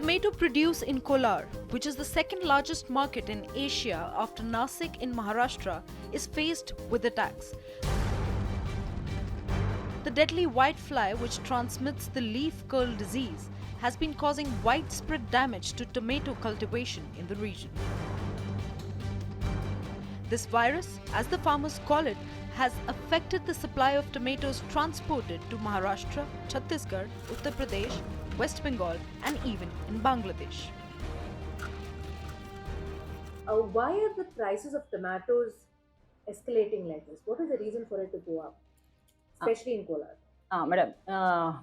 tomato produce in Kolar, which is the second largest market in Asia after Nasik in Maharashtra, is faced with attacks. The deadly white fly, which transmits the leaf curl disease, has been causing widespread damage to tomato cultivation in the region. This virus, as the farmers call it, has affected the supply of tomatoes transported to Maharashtra, Chhattisgarh, Uttar Pradesh, West Bengal, and even in Bangladesh. Why are the prices of tomatoes escalating like this? What is the reason for it to go up, especially in Kolar? Madam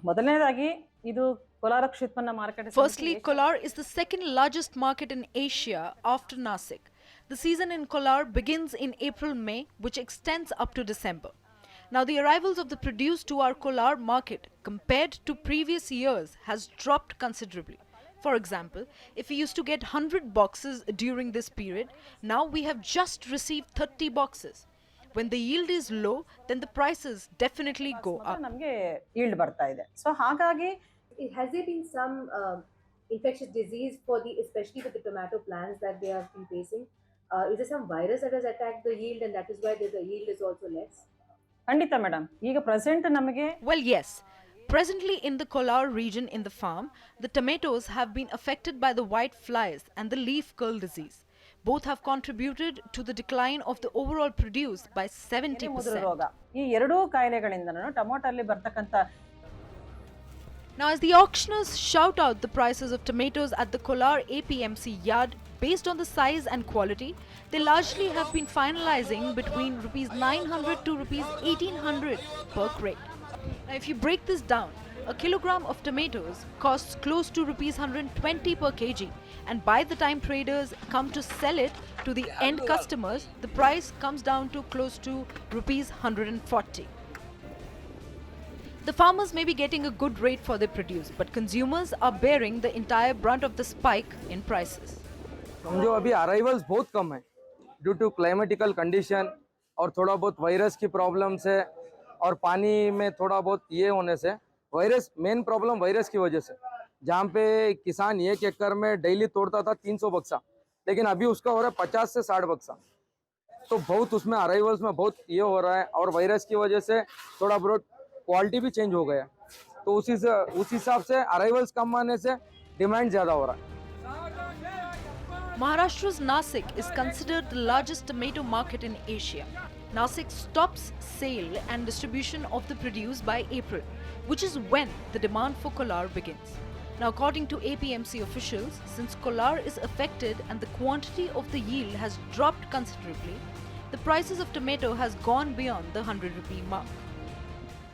ಮೊದಲನೇದಾಗಿ ಇದು ಕೋಲಾರ ಕ್ಷೇತ್ಪನ್ನ ಮಾರುಕಟ್ಟೆ Firstly, Kolar is the second largest market in Asia after Nasik. The season in Kolar begins in April-May, which extends up to December. Now, the arrivals of the produce to our Kolar market compared to previous years has dropped considerably. For example, if we used to get 100 boxes during this period, now we have just received 30 boxes. When the yield is low, then the prices definitely go up. ನಮಗೆ yield ಬರ್ತಾ ಇದೆ. So ಹಾಗಾಗಿ Has there been some infectious disease for especially with the tomato plants that they have been facing? Is there some virus that has attacked the yield and that is why the yield is also less? ಖಂಡಿತ madam ಈಗ present ನಮಗೆ Well, yes. Presently in the Kolar region in the farm, the tomatoes have been affected by the white flies and the leaf curl disease. Both have contributed to the decline of the overall produce by 70%. ರೋಗ ಈ ಎರಡೂ ಕಾಯಿಲೆಗಳಿಂದನೂ ಟೊಮೊಟೊಲ್ಲಿ ಬರ್ತಕ್ಕಂಥ. Now, as the auctioneers shout out the prices of tomatoes at the Kolar APMC yard based on the size and quality, they largely have been finalizing between Rs 900 to Rs 1800 per crate. Now, if you break this down, a kilogram of tomatoes costs close to Rs 120 per kg, and by the time traders come to sell it to the end customers, the price comes down to close to Rs 140. The farmers may be getting a good rate for their produce, but consumers are bearing the entire brunt of the spike in prices. समझो अभी arrivals बहुत कम है due to climatical condition और थोड़ा बहुत virus की problem से और पानी में थोड़ा बहुत ये होने से वायरस मेन प्रॉब्लम वायरस की वजह से जहाँ पे किसान 1 एकड़ में डेली तोड़ता था 300 बक्सा, लेकिन अभी उसका हो रहा है 50 से 60 बक्सा। तो बहुत उसमें अराइवल्स में बहुत ये हो रहा है और वायरस की वजह से थोड़ा बहुत क्वालिटी भी चेंज हो गया, तो उस हिसाब से अराइवल्स कम आने से डिमांड ज़्यादा हो रहा है। Maharashtra's Nasik is considered the largest tomato market in Asia. Nasik stops sale and distribution of the produce by April, which is when the demand for Kolar begins. Now, according to APMC officials, since Kolar is affected and the quantity of the yield has dropped considerably, the prices of tomato has gone beyond the 100 rupee mark.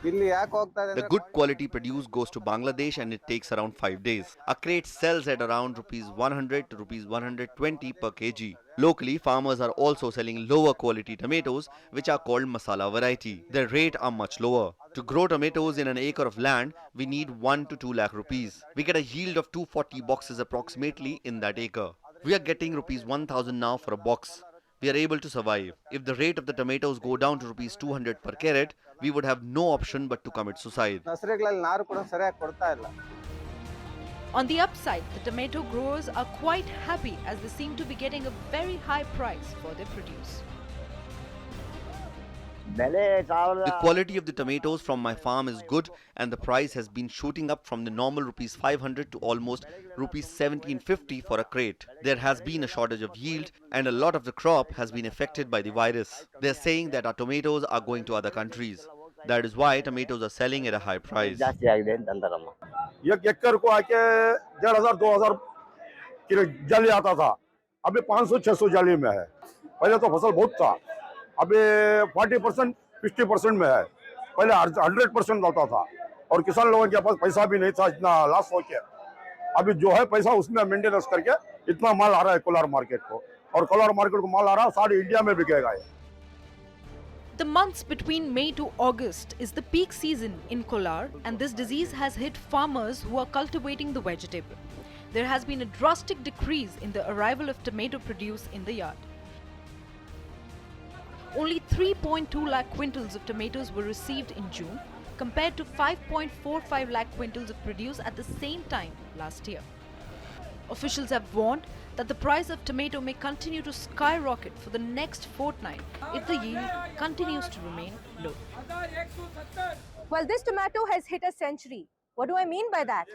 The good quality produce goes to Bangladesh and it takes around 5 days. A crate sells at around Rs 100 to Rs 120 per kg. Locally, farmers are also selling lower quality tomatoes, which are called masala variety. Their rate are much lower. To grow tomatoes in an acre of land, we need 1 to 2 lakh rupees. We get a yield of 240 boxes approximately in that acre. We are getting Rs 1000 now for a box. We are able to survive. If the rate of the tomatoes go down to Rs 200 per carat, we would have no option but to commit suicide. On the upside, the tomato growers are quite happy as they seem to be getting a very high price for their produce. The quality of the tomatoes from my farm is good and the price has been shooting up from the normal Rs 500 to almost Rs 1750 for a crate. There has been a shortage of yield and a lot of the crop has been affected by the virus. They are saying that our tomatoes are going to other countries. That is why tomatoes are selling at a high price. एक एकड़ को आके 1500-2000 kilo जाली आता था, अभी 500-600 जाली में है। पहले तो फसल बहुत था, अभी 40% 50% में है। पहले 100% होता था और किसान लोगों के पास पैसा भी नहीं था इतना लॉस हो के। अभी जो है पैसा उसमें मेंटेनेंस करके इतना माल आ रहा है कोलार मार्केट को, और कोलार मार्केट को माल आ रहा है सारे इंडिया में बिकेगा ये। The months between May to August is the peak season in Kolar, and this disease has hit farmers who are cultivating the vegetable. There has been a drastic decrease in the arrival of tomato produce in the yard. Only 3.2 lakh quintals of tomatoes were received in June, compared to 5.45 lakh quintals of produce at the same time last year. Officials have warned that the price of tomato may continue to skyrocket for the next fortnight if the yield continues to remain low. Well, this tomato has hit a century. What do I mean by that?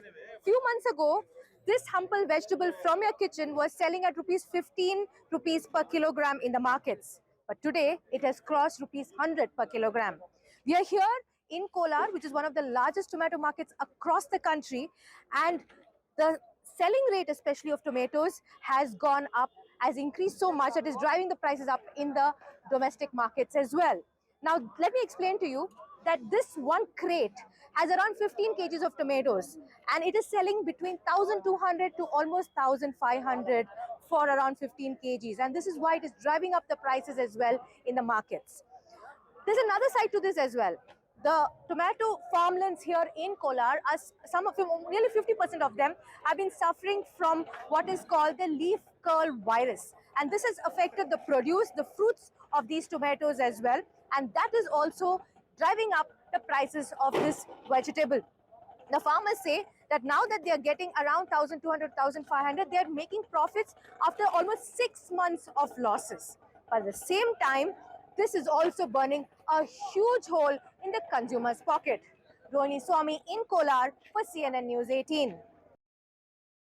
Few months ago, this humble vegetable from your kitchen was selling at rupees 15 rupees per kilogram in the markets. But today, it has crossed rupees 100 per kilogram. We are here in Kolar, which is one of the largest tomato markets across the country, and the selling rate, especially of tomatoes, has gone up, has increased so much that is driving the prices up in the domestic markets as well. Now, let me explain to you that this one crate has around 15 kgs of tomatoes, and it is selling between 1200 to almost 1500 for around 15 kgs. And this is why it is driving up the prices as well in the markets. There's another side to this as well. The tomato farmlands here in Kolar, some of them, nearly 50% of them, have been suffering from what is called the leaf curl virus. And this has affected the produce, the fruits of these tomatoes as well. And that is also driving up the prices of this vegetable. The farmers say that now that they are getting around 1200, 1500, they are making profits after almost 6 months of losses. But at the same time, this is also burning a huge hole in the consumer's pocket. Rohini Swami in Kolar for CNN News 18.